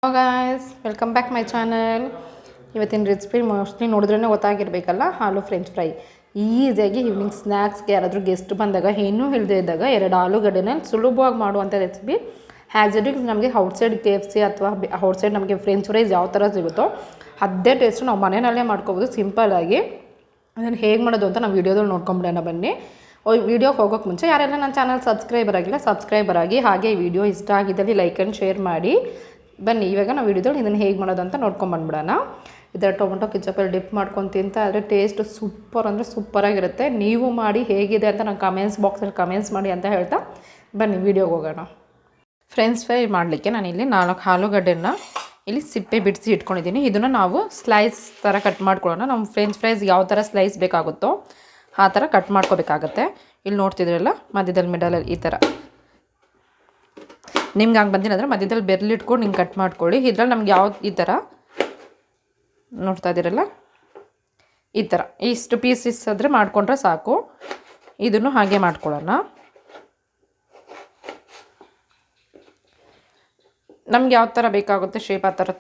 Hello guys, welcome back my channel. ಇವತ್ತಿನ recipe mostly ನೋಡಿದ್ರೇ ಗೊತ್ತಾಗಿರಬೇಕಲ್ಲ, ಆಲೂ French fry. ಈಸಿಯಾಗಿ evening ಸ್ನ್ಯಾಕ್ಸ್ಗೆ ಯಾರಾದರೂ guest ಬಂದಾಗ ಏನೂ ಇಲ್ಲದೆ ಇದ್ದಾಗ 2 ಆಲೂಗಡ್ಡೆನ ಸುಲಭವಾಗಿ ಮಾಡುವಂಥ ರೆಸಿಪಿ. ಹ್ಯಾಸ್ ಇಟ್ ನಮಗೆ ಔಟ್ಸೈಡ್ KFC ಅಥವಾ ಔಟ್ಸೈಡ್ ನಮಗೆ ಫ್ರೆಂಚ್ ಫ್ರೈಸ್ ಯಾವ ಥರ ಸಿಗುತ್ತೋ ಅದೇ ಟೇಸ್ಟು ನಾವು ಮನೆಯಲ್ಲೇ ಮಾಡ್ಕೋಬೋದು ಸಿಂಪಲ್ಲಾಗಿ. ಅದನ್ನು ಹೇಗೆ ಮಾಡೋದು ಅಂತ ನಾವು ವೀಡಿಯೋದಲ್ಲಿ ನೋಡ್ಕೊಂಬಿಡೋಣ ಬನ್ನಿ. ವೀಡಿಯೋಗೆ ಹೋಗೋಕ್ಕೆ ಮುಂಚೆ ಯಾರೆಲ್ಲ ನನ್ನ ಚಾನಲ್ ಸಬ್ಸ್ಕ್ರೈಬರ್ ಆಗಿ, ಹಾಗೆ ಈ ವಿಡಿಯೋ ಇಷ್ಟ ಆಗಿದ್ದಲ್ಲಿ ಲೈಕ್ ಆ್ಯಂಡ್ ಶೇರ್ ಮಾಡಿ. ಬನ್ನಿ ಇವಾಗ ನಾವು ವೀಡಿಯೋದಲ್ಲಿ ಇದನ್ನು ಹೇಗೆ ಮಾಡೋದು ಅಂತ ನೋಡ್ಕೊಂಬಂದ್ಬಿಡೋಣ. ಇದರ ಟೊಮೊಟೊ ಕೆಚಪಲ್ಲಿ ಡಿಪ್ ಮಾಡ್ಕೊಂಡು ತಿಂತ ಆದರೆ ಟೇಸ್ಟ್ ಸೂಪರ್ ಅಂದರೆ ಸೂಪರಾಗಿರುತ್ತೆ. ನೀವು ಮಾಡಿ ಹೇಗಿದೆ ಅಂತ ನಾನು ಕಮೆಂಟ್ಸ್ ಬಾಕ್ಸಲ್ಲಿ ಕಮೆಂಟ್ಸ್ ಮಾಡಿ ಅಂತ ಹೇಳ್ತಾ ಬನ್ನಿ ವೀಡಿಯೋಗೆ ಹೋಗೋಣ. ಫ್ರೆಂಚ್ ಫ್ರೈ ಮಾಡಲಿಕ್ಕೆ ನಾನಿಲ್ಲಿ 4 ಆಲೂಗಡ್ಡೆನ ಇಲ್ಲಿ ಸಿಪ್ಪೆ ಬಿಡಿಸಿ ಇಟ್ಕೊಂಡಿದ್ದೀನಿ. ಇದನ್ನು ನಾವು ಸ್ಲೈಸ್ ಥರ ಕಟ್ ಮಾಡ್ಕೊಳ್ಳೋಣ. ನಮ್ಮ ಫ್ರೆಂಚ್ ಫ್ರೈಸ್ ಯಾವ ಥರ ಸ್ಲೈಸ್ ಬೇಕಾಗುತ್ತೋ ಆ ಥರ ಕಟ್ ಮಾಡ್ಕೋಬೇಕಾಗತ್ತೆ. ಇಲ್ಲಿ ನೋಡ್ತಿದ್ರಲ್ಲ, ಮಧ್ಯದಲ್ಲಿ ಮಿಡಲಲ್ಲಿ ಈ ಥರ ನಿಮ್ಗೆ ಹಂಗೆ ಬಂದಿಲ್ಲ ಮಧ್ಯದಲ್ಲಿ ಬೆರಳಿಟ್ಕೊಂಡು ಹಿಂಗೆ ಕಟ್ ಮಾಡ್ಕೊಳ್ಳಿ. ಇದ್ರಲ್ಲಿ ನಮ್ಗೆ ಯಾವ್ದು ಈ ಥರ ನೋಡ್ತಾ ಇದ್ದೀರಲ್ಲ, ಈ ಥರ ಇಷ್ಟು ಪೀಸಸ್ ಆದರೆ ಮಾಡಿಕೊಂಡ್ರೆ ಸಾಕು. ಇದನ್ನು ಹಾಗೆ ಮಾಡ್ಕೊಳ್ಳೋಣ. ನಮ್ಗೆ ಯಾವ ಥರ ಬೇಕಾಗುತ್ತೆ ಶೇಪ್ ಆ ಥರ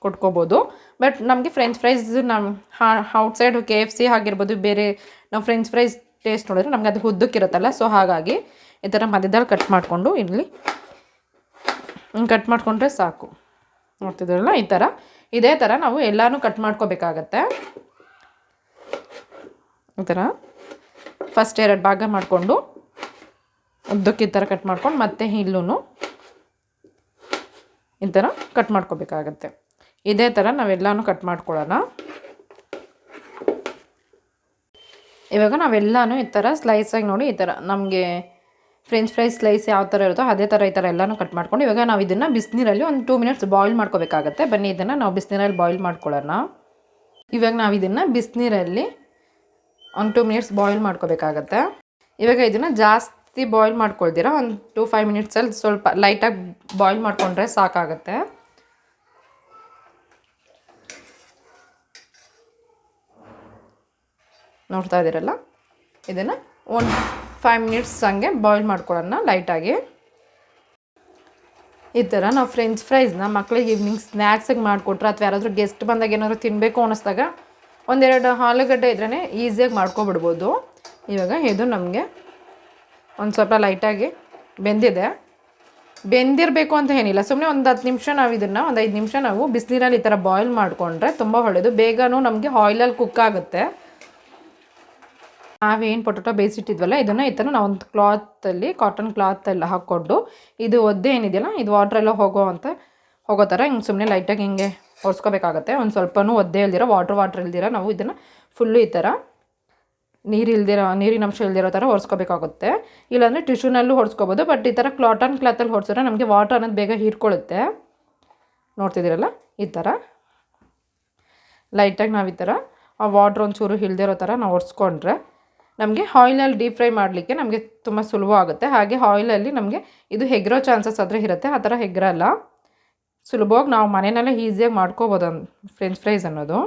ಕೊಟ್ಕೋಬೋದು. ಬಟ್ ನಮಗೆ ಫ್ರೆಂಚ್ ಫ್ರೈಸ್ ಔಟ್ಸೈಡ್ KFC ಆಗಿರ್ಬೋದು, ಬೇರೆ ನಾವು ಫ್ರೆಂಚ್ ಫ್ರೈಸ್ ಟೇಸ್ಟ್ ನೋಡಿದ್ರೆ ನಮಗೆ ಅದು ಉದ್ದಕ್ಕಿರುತ್ತಲ್ಲ, ಸೊ ಹಾಗಾಗಿ ಈ ಥರ ಮಧ್ಯದಲ್ಲಿ ಕಟ್ ಮಾಡಿಕೊಂಡು ಇಲ್ಲಿ ಕಟ್ ಮಾಡಿಕೊಂಡ್ರೆ ಸಾಕು. ನೋಡ್ತಿದ್ರಲ್ಲ, ಈ ಥರ ಇದೇ ಥರ ನಾವು ಎಲ್ಲನೂ ಕಟ್ ಮಾಡ್ಕೋಬೇಕಾಗತ್ತೆ. ಈ ಥರ ಫಸ್ಟ್ 2 ಭಾಗ ಮಾಡಿಕೊಂಡು ಉದ್ದಕ್ಕೆ ಈ ಥರ ಕಟ್ ಮಾಡ್ಕೊಂಡು ಮತ್ತೆ ಇಲ್ಲೂ ಈ ಥರ ಕಟ್ ಮಾಡ್ಕೋಬೇಕಾಗತ್ತೆ. ಇದೇ ಥರ ನಾವೆಲ್ಲನೂ ಕಟ್ ಮಾಡ್ಕೊಳ್ಳೋಣ. ಇವಾಗ ನಾವೆಲ್ಲನೂ ಈ ಥರ ಸ್ಲೈಸಾಗಿ ನೋಡಿ, ಈ ಥರ ನಮಗೆ ಫ್ರೆಂಚ್ ಫ್ರೈಸ್ ಸ್ಲೈಸ್ ಯಾವ ಥರ ಇರುತ್ತೋ ಅದೇ ಥರ ಈ ಥರ ಎಲ್ಲನೂ ಕಟ್ ಮಾಡ್ಕೊಂಡು ಇವಾಗ ನಾವು ಇದನ್ನು ಬಿಸಿನೀರಲ್ಲಿ ಒಂದು 2 ಮಿನಿಟ್ಸ್ ಬಾಯ್ಲ್ ಮಾಡ್ಕೋಬೇಕಾಗತ್ತೆ. ಬನ್ನಿ ಇದನ್ನು ನಾವು ಬಿಸಿನೀರಲ್ಲಿ ಬಾಯ್ಲ್ ಮಾಡ್ಕೊಳ್ಳೋಣ. ಇವಾಗ ನಾವು ಇದನ್ನು ಬಿಸಿನೀರಲ್ಲಿ ಒಂದು 2 ಮಿನಿಟ್ಸ್ ಬಾಯ್ಲ್ ಮಾಡ್ಕೋಬೇಕಾಗತ್ತೆ. ಇವಾಗ ಇದನ್ನು ಜಾಸ್ತಿ ಬಾಯ್ಲ್ ಮಾಡ್ಕೊಳ್ತೀರಾ, ಒಂದು 2-5 ಮಿನಿಟ್ಸಲ್ಲಿ ಸ್ವಲ್ಪ ಲೈಟಾಗಿ ಬಾಯ್ಲ್ ಮಾಡಿಕೊಂಡ್ರೆ ಸಾಕಾಗತ್ತೆ. ನೋಡ್ತಾ ಇದ್ದೀರಲ್ಲ, ಇದನ್ನು ಒಂದು 5 ಮಿನಿಟ್ಸ್ ಹಂಗೆ ಬಾಯ್ಲ್ ಮಾಡ್ಕೊಳ್ಳೋಣ ಲೈಟಾಗಿ. ಈ ಥರ ನಾವು ಫ್ರೆಂಚ್ ಫ್ರೈಸ್ನ ಮಕ್ಕಳಿಗೆ ಈವ್ನಿಂಗ್ ಸ್ನ್ಯಾಕ್ಸಿಗೆ ಮಾಡಿಕೊಟ್ರೆ ಅಥವಾ ಯಾರಾದರೂ ಗೆಸ್ಟ್ ಬಂದಾಗ ಏನಾದರೂ ತಿನ್ನಬೇಕು ಅನ್ನಿಸ್ದಾಗ 1-2 ಆಲೂಗಡ್ಡೆ ಇದ್ರೇ ಈಸಿಯಾಗಿ ಮಾಡ್ಕೊಬಿಡ್ಬೋದು. ಇವಾಗ ಇದು ನಮಗೆ ಒಂದು ಸ್ವಲ್ಪ ಲೈಟಾಗಿ ಬೆಂದಿರಬೇಕು ಅಂತ ಏನಿಲ್ಲ, ಸುಮ್ಮನೆ ಒಂದು 10 ನಿಮಿಷ ನಾವು ಇದನ್ನು ಒಂದು 5 ನಿಮಿಷ ನಾವು ಬಿಸಿನೀರಲ್ಲಿ ಈ ಥರ ಬಾಯ್ಲ್ ಮಾಡಿಕೊಂಡ್ರೆ ತುಂಬ ಒಳ್ಳೆಯದು. ಬೇಗನೂ ನಮಗೆ ಆಯಿಲಲ್ಲಿ ಕುಕ್ ಆಗುತ್ತೆ. ನಾವೇನು ಪೊಟೊಟೊ ಬೇಯಿಸಿಟ್ಟಿದ್ವಲ್ಲ ಇದನ್ನು ಈ ಥರ ನಾವು ಒಂದು ಕ್ಲಾತಲ್ಲಿ ಕಾಟನ್ ಕ್ಲಾತೆಲ್ಲ ಹಾಕ್ಕೊಂಡು ಇದು ಒದ್ದೆ ಏನಿದೆಯಲ್ಲ ಇದು ವಾಟ್ರೆಲ್ಲ ಹೋಗೋ ಥರ ಹಿಂಗೆ ಸುಮ್ಮನೆ ಲೈಟಾಗಿ ಹಿಂಗೆ ಒರೆಸ್ಕೋಬೇಕಾಗತ್ತೆ. ಒಂದು ಸ್ವಲ್ಪನೂ ಒದ್ದೆ ಇಲ್ದಿರೋ ವಾಟ್ರ್ ಇಲ್ದಿರೋ ನಾವು ಇದನ್ನು ಫುಲ್ಲು ಈ ಥರ ನೀರಿನ ಅಂಶ ಇಲ್ದಿರೋ ಥರ ಒರೆಸ್ಕೋಬೇಕಾಗುತ್ತೆ. ಇಲ್ಲಾಂದರೆ ಟಿಶ್ಯೂನಲ್ಲೂ ಹೊಡ್ಸ್ಕೋಬೋದು. ಬಟ್ ಈ ಥರ ಕಾಟನ್ ಕ್ಲಾತಲ್ಲಿ ಹೊಡ್ಸಿದ್ರೆ ನಮಗೆ ವಾಟರ್ ಅನ್ನೋದು ಬೇಗ ಹೀರ್ಕೊಳ್ಳುತ್ತೆ. ನೋಡ್ತಿದ್ದೀರಲ್ಲ, ಈ ಥರ ಲೈಟಾಗಿ ನಾವು ಈ ಥರ ಆ ವಾಟ್ರ್ ಒಂಚೂರು ಇಲ್ದಿರೋ ಥರ ನಾವು ಒರೆಸ್ಕೊಂಡ್ರೆ ನಮಗೆ ಆಯಿಲಲ್ಲಿ ಡೀಪ್ ಫ್ರೈ ಮಾಡಲಿಕ್ಕೆ ನಮಗೆ ತುಂಬ ಸುಲಭ ಆಗುತ್ತೆ. ಹಾಗೆ ಆಯಿಲಲ್ಲಿ ನಮಗೆ ಇದು ಹೆಗ್ರೋ ಚಾನ್ಸಸ್ ಆದರೆ ಇರುತ್ತೆ, ಆ ಥರ ಹೆಗ್ರಲ್ಲ. ಸುಲಭವಾಗಿ ನಾವು ಮನೆಯಲ್ಲೇ ಈಸಿಯಾಗಿ ಮಾಡ್ಕೋಬೋದು ಫ್ರೆಂಚ್ ಫ್ರೈಸ್ ಅನ್ನೋದು.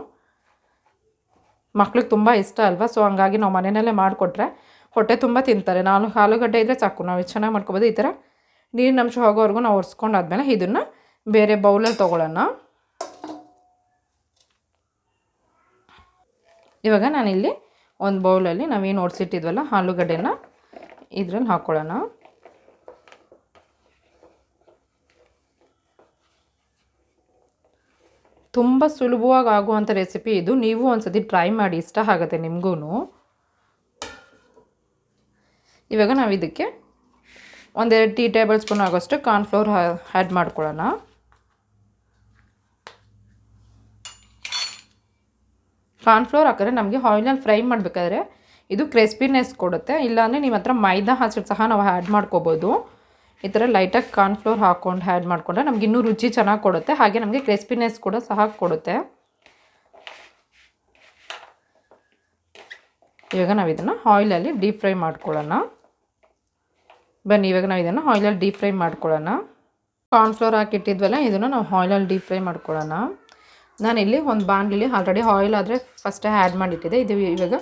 ಮಕ್ಳಿಗೆ ತುಂಬ ಇಷ್ಟ ಅಲ್ವಾ, ಸೊ ಹಂಗಾಗಿ ನಾವು ಮನೆಯಲ್ಲೇ ಮಾಡಿಕೊಟ್ರೆ ಹೊಟ್ಟೆ ತುಂಬ ತಿಂತಾರೆ. 4 ಆಲೂಗಡ್ಡೆ ಇದ್ದರೆ ಸಾಕು, ನಾವು ಇದು ಚೆನ್ನಾಗಿ ಮಾಡ್ಕೋಬೋದು. ಈ ಥರ ನೀರಿನ ಅಂಶ ಹೋಗೋವರೆಗೂ ನಾವು ಒರೆಸ್ಕೊಂಡಾದ್ಮೇಲೆ ಇದನ್ನು ಬೇರೆ ಬೌಲಲ್ಲಿ ತೊಗೊಳ್ಳೋಣ. ಇವಾಗ ನಾನಿಲ್ಲಿ ಒಂದು ಬೌಲಲ್ಲಿ ನಾವೇನು ಒರೆಸಿಟ್ಟಿದ್ವಲ್ಲ ಆಲೂಗಡ್ಡೆನ ಇದ್ರಲ್ಲಿ ಹಾಕ್ಕೊಳ್ಳೋಣ. ತುಂಬ ಸುಲಭವಾಗಿ ಆಗುವಂಥ ರೆಸಿಪಿ ಇದು. ನೀವು ಒಂದ್ಸತಿ ಟ್ರೈ ಮಾಡಿ, ಇಷ್ಟ ಆಗುತ್ತೆ ನಿಮಗೂ. ಇವಾಗ ನಾವು ಇದಕ್ಕೆ 1-2 ಟೀ ಟೇಬಲ್ ಸ್ಪೂನ್ ಆಗೋಷ್ಟು ಕಾರ್ನ್ಫ್ಲೋರ್ ಆ್ಯಡ್ ಮಾಡ್ಕೊಳ್ಳೋಣ. ಕಾರ್ನ್ಫ್ಲೋರ್ ಹಾಕಿದ್ರೆ ನಮಗೆ ಆಯಿಲಲ್ಲಿ ಫ್ರೈ ಮಾಡಬೇಕಾದ್ರೆ ಇದು ಕ್ರಿಸ್ಪಿನೆಸ್ ಕೊಡುತ್ತೆ. ಇಲ್ಲಾಂದರೆ ನಿಮ್ಮ ಹತ್ರ ಮೈದಾ ಹಾಸಿಟ್ಟು ಸಹ ನಾವು ಆ್ಯಡ್ ಮಾಡ್ಕೋಬೋದು. ಈ ಥರ ಲೈಟಾಗಿ ಕಾರ್ನ್ಫ್ಲೋರ್ ಹಾಕ್ಕೊಂಡು ಆ್ಯಡ್ ಮಾಡಿಕೊಂಡ್ರೆ ನಮ್ಗೆ ಇನ್ನೂ ರುಚಿ ಚೆನ್ನಾಗಿ ಕೊಡುತ್ತೆ. ಹಾಗೆ ನಮಗೆ ಕ್ರಿಸ್ಪಿನೆಸ್ ಕೂಡ ಸಹ ಕೊಡುತ್ತೆ. ಇವಾಗ ನಾವು ಇದನ್ನು ಆಯಿಲಲ್ಲಿ ಡೀಪ್ ಫ್ರೈ ಮಾಡ್ಕೊಳ್ಳೋಣ. ಬನ್ನಿ ಇವಾಗ ನಾವು ಇದನ್ನು ಆಯಿಲಲ್ಲಿ ಡೀಪ್ ಫ್ರೈ ಮಾಡ್ಕೊಳ್ಳೋಣ. ಕಾರ್ನ್ಫ್ಲೋರ್ ಹಾಕಿಟ್ಟಿದ್ವಲ್ಲ ಇದನ್ನು ನಾವು ಆಯಿಲಲ್ಲಿ ಡೀಪ್ ಫ್ರೈ ಮಾಡ್ಕೊಳ್ಳೋಣ. ನಾನಿಲ್ಲಿ ಒಂದು ಬಾಣಲಿಲಿ ಆಲ್ರೆಡಿ ಆಯಿಲ್ ಆದರೆ ಫಸ್ಟೇ ಆ್ಯಡ್ ಮಾಡಿಟ್ಟಿದ್ದೆ. ಇದು ಇವಾಗ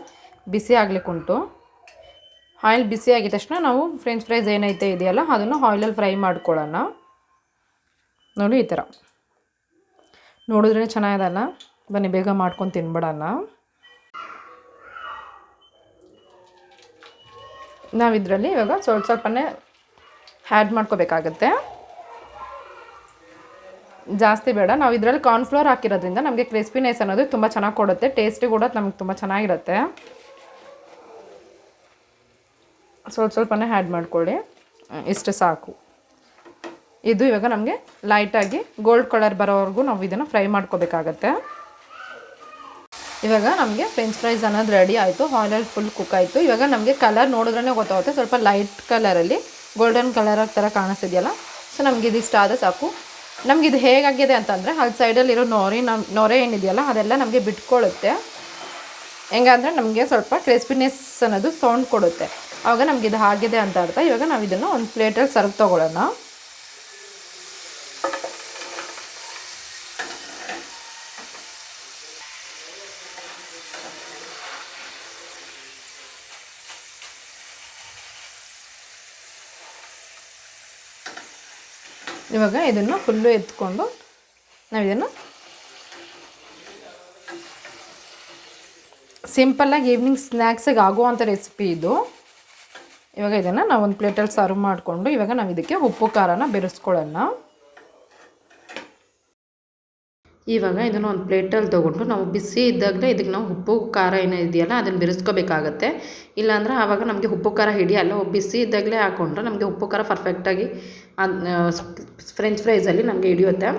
ಬಿಸಿ ಆಗಲಿಕ್ಕೆ ಉಂಟು. ಆಯಿಲ್ ಬಿಸಿ ಆಗಿದ ತಕ್ಷಣ ನಾವು ಫ್ರೆಂಚ್ ಫ್ರೈಸ್ ಏನೈತೆ ಇದೆಯಲ್ಲ ಅದನ್ನು ಆಯಿಲಲ್ಲಿ ಫ್ರೈ ಮಾಡ್ಕೊಳ್ಳೋಣ. ನೋಡಿ ಈ ಥರ ನೋಡಿದ್ರೇ ಚೆನ್ನಾಗಿದಲ್ಲ. ಬನ್ನಿ ಬೇಗ ಮಾಡ್ಕೊಂಡು ತಿನ್ಬಿಡೋಣ. ನಾವು ಇದರಲ್ಲಿ ಇವಾಗ ಸ್ವಲ್ಪನೇ ಆ್ಯಡ್ ಮಾಡ್ಕೋಬೇಕಾಗತ್ತೆ, ಜಾಸ್ತಿ ಬೇಡ. ನಾವು ಇದರಲ್ಲಿ ಕಾರ್ನ್ಫ್ಲೋರ್ ಹಾಕಿರೋದ್ರಿಂದ ನಮಗೆ ಕ್ರಿಸ್ಪಿನೆಸ್ ಅನ್ನೋದು ತುಂಬ ಚೆನ್ನಾಗಿ ಕೊಡುತ್ತೆ, ಟೇಸ್ಟಿ ಕೂಡ ನಮಗೆ ತುಂಬ ಚೆನ್ನಾಗಿರುತ್ತೆ. ಸ್ವಲ್ಪನೇ ಆ್ಯಡ್ ಮಾಡ್ಕೊಳ್ಳಿ, ಇಷ್ಟು ಸಾಕು. ಇದು ಇವಾಗ ನಮಗೆ ಲೈಟಾಗಿ ಗೋಲ್ಡ್ ಕಲರ್ ಬರೋವರೆಗೂ ನಾವು ಇದನ್ನು ಫ್ರೈ ಮಾಡ್ಕೋಬೇಕಾಗತ್ತೆ. ಇವಾಗ ನಮಗೆ ಫ್ರೆಂಚ್ ಫ್ರೈಸ್ ಅನ್ನೋದು ರೆಡಿ ಆಯಿತು, ಆಯಿಲಲ್ಲಿ ಫುಲ್ ಕುಕ್ ಆಯಿತು. ಇವಾಗ ನಮಗೆ ಕಲರ್ ನೋಡಿದ್ರೇ ಗೊತ್ತಾಗುತ್ತೆ, ಸ್ವಲ್ಪ ಲೈಟ್ ಕಲರಲ್ಲಿ ಗೋಲ್ಡನ್ ಕಲರ್ ಥರ ಕಾಣಿಸ್ತಿದೆಯಲ್ಲ. ಸೊ ನಮಗೆ ಇದಿಷ್ಟ ಆದರೆ ಸಾಕು. ನಮಗಿದು ಹೇಗಾಗಿದೆ ಅಂತಂದರೆ ಅಲ್ಲಿ ಸೈಡಲ್ಲಿರೋ ನೊರೆ ಏನಿದೆಯಲ್ಲ ಅದೆಲ್ಲ ನಮಗೆ ಬಿಟ್ಕೊಳ್ಳುತ್ತೆ. ಹೆಂಗಂದರೆ ನಮಗೆ ಸ್ವಲ್ಪ ಕ್ರಿಸ್ಪಿನೆಸ್ ಅನ್ನೋದು ಸೌಂಡ್ ಕೊಡುತ್ತೆ. ಆವಾಗ ನಮಗಿದು ಆಗಿದೆ ಅಂತ ಅರ್ಥ. ಇವಾಗ ನಾವು ಇದನ್ನು ಒಂದು ಪ್ಲೇಟಲ್ಲಿ ಸರ್ವ್ ತೊಗೊಳ್ಳೋಣ. ಇವಾಗ ಇದನ್ನು ಫುಲ್ಲು ಎತ್ಕೊಂಡು ನಾವು ಇದನ್ನು ಸಿಂಪಲ್ಲಾಗಿ ಈವ್ನಿಂಗ್ ಸ್ನ್ಯಾಕ್ಸಿಗೆ ಆಗುವಂಥ ರೆಸಿಪಿ ಇದು. ಇವಾಗ ಇದನ್ನು ನಾವು ಒಂದು ಪ್ಲೇಟಲ್ಲಿ ಸರ್ವ್ ಮಾಡಿಕೊಂಡು ಇವಾಗ ನಾವು ಇದಕ್ಕೆ ಉಪ್ಪು ಖಾರನ ಬೆರೆಸ್ಕೊಳ್ಳೋಣ. ಇವಾಗ ಇದನ್ನು ಒಂದು ಪ್ಲೇಟಲ್ಲಿ ತೊಗೊಂಡು ನಾವು ಬಿಸಿ ಇದ್ದಾಗಲೇ ಇದಕ್ಕೆ ನಾವು ಉಪ್ಪು ಖಾರ ಏನೋ ಇದೆಯಲ್ಲ ಅದನ್ನು ಬೆರೆಸ್ಕೋಬೇಕಾಗತ್ತೆ. ಇಲ್ಲಾಂದರೆ ಆವಾಗ ನಮಗೆ ಉಪ್ಪು ಖಾರ ಹಿಡಿಯಲ್ಲ. ಬಿಸಿ ಇದ್ದಾಗಲೇ ಹಾಕ್ಕೊಂಡ್ರೆ ನಮಗೆ ಉಪ್ಪು ಖಾರ ಪರ್ಫೆಕ್ಟಾಗಿ ಫ್ರೆಂಚ್ ಫ್ರೈಸಲ್ಲಿ ನಮಗೆ ಹಿಡಿಯುತ್ತೆ.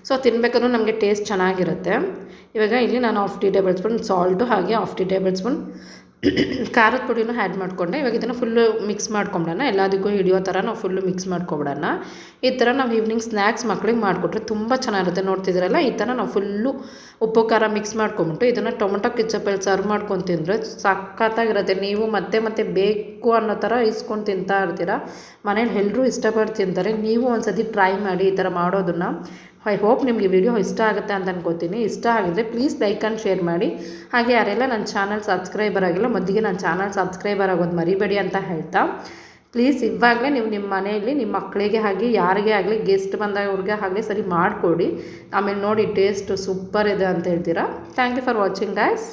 ಸೊ ತಿನ್ನಬೇಕಾದ್ರೂ ನಮಗೆ ಟೇಸ್ಟ್ ಚೆನ್ನಾಗಿರುತ್ತೆ. ಇವಾಗ ಇಲ್ಲಿ ನಾನು 1/2 ಟೀ ಟೇಬಲ್ ಸ್ಪೂನ್ ಸಾಲ್ಟು ಹಾಗೆ 1/2 ಟೀ ಟೇಬಲ್ ಸ್ಪೂನ್ ಖಾರದ ಪುಡಿನೂ ಆ್ಯಡ್ ಮಾಡಿಕೊಂಡೆ. ಇವಾಗ ಇದನ್ನು ಫುಲ್ಲು ಮಿಕ್ಸ್ ಮಾಡ್ಕೊಂಬಿಡೋಣ. ಎಲ್ಲದಕ್ಕೂ ಹಿಡಿಯೋ ಥರ ನಾವು ಫುಲ್ಲು ಮಿಕ್ಸ್ ಮಾಡ್ಕೊಬಿಡೋಣ. ಈ ಥರ ನಾವು ಈವ್ನಿಂಗ್ ಸ್ನ್ಯಾಕ್ಸ್ ಮಕ್ಳಿಗೆ ಮಾಡಿಕೊಟ್ರೆ ತುಂಬ ಚೆನ್ನಾಗಿರುತ್ತೆ. ನೋಡ್ತಿದ್ದೀರಲ್ಲ, ಈ ಥರ ನಾವು ಫುಲ್ಲು ಉಪ್ಪು ಖಾರ ಮಿಕ್ಸ್ ಮಾಡ್ಕೊಂಬಿಟ್ಟು ಇದನ್ನು ಟೊಮೊಟೊ ಕೆಚಪ್ಪಲ್ಲಿ ಸರ್ವ್ ಮಾಡ್ಕೊಂಡು ತಿಂದರೆ ಸಖತ್ತಾಗಿರುತ್ತೆ. ನೀವು ಮತ್ತೆ ಬೇಕು ಅನ್ನೋ ಥರ ಇಸ್ಕೊಂಡು ತಿಂತಾ ಇರ್ತೀರ. ಮನೇಲಿ ಎಲ್ಲರೂ ಇಷ್ಟಪಟ್ಟು ತಿಂತಾರೆ. ನೀವು ಒಂದು ಸತಿ ಟ್ರೈ ಮಾಡಿ ಈ ಥರ ಮಾಡೋದನ್ನು. ಐ ಹೋಪ್ ನಿಮಗೆ ವಿಡಿಯೋ ಇಷ್ಟ ಆಗುತ್ತೆ ಅಂತ ಅನ್ಕೋತೀನಿ. ಇಷ್ಟ ಆಗಿದ್ರೆ ಪ್ಲೀಸ್ ಲೈಕ್ ಆ್ಯಂಡ್ ಶೇರ್ ಮಾಡಿ. ಹಾಗೆ ಯಾರೆಲ್ಲ ನನ್ನ ಚಾನಲ್ ಸಬ್ಸ್ಕ್ರೈಬರ್ ಆಗಿಲ್ಲ ಮೊದಲಿಗೆ ನನ್ನ ಚಾನಲ್ ಸಬ್ಸ್ಕ್ರೈಬರ್ ಆಗೋದು ಮರಿಬೇಡಿ ಅಂತ ಹೇಳ್ತಾ, ಪ್ಲೀಸ್ ಇವಾಗಲೇ ನೀವು ನಿಮ್ಮ ಮನೆಯಲ್ಲಿ ನಿಮ್ಮ ಮಕ್ಕಳಿಗೆ ಆಗಲಿ ಯಾರಿಗೇ ಆಗಲಿ ಗೆಸ್ಟ್ ಬಂದವ್ರಿಗೆ ಆಗಲಿ ಸರಿ ಮಾಡಿಕೊಡಿ. ಆಮೇಲೆ ನೋಡಿ ಟೇಸ್ಟ್ ಸೂಪರ್ ಇದೆ ಅಂತ ಹೇಳ್ತೀರಾ. Thank you for watching guys.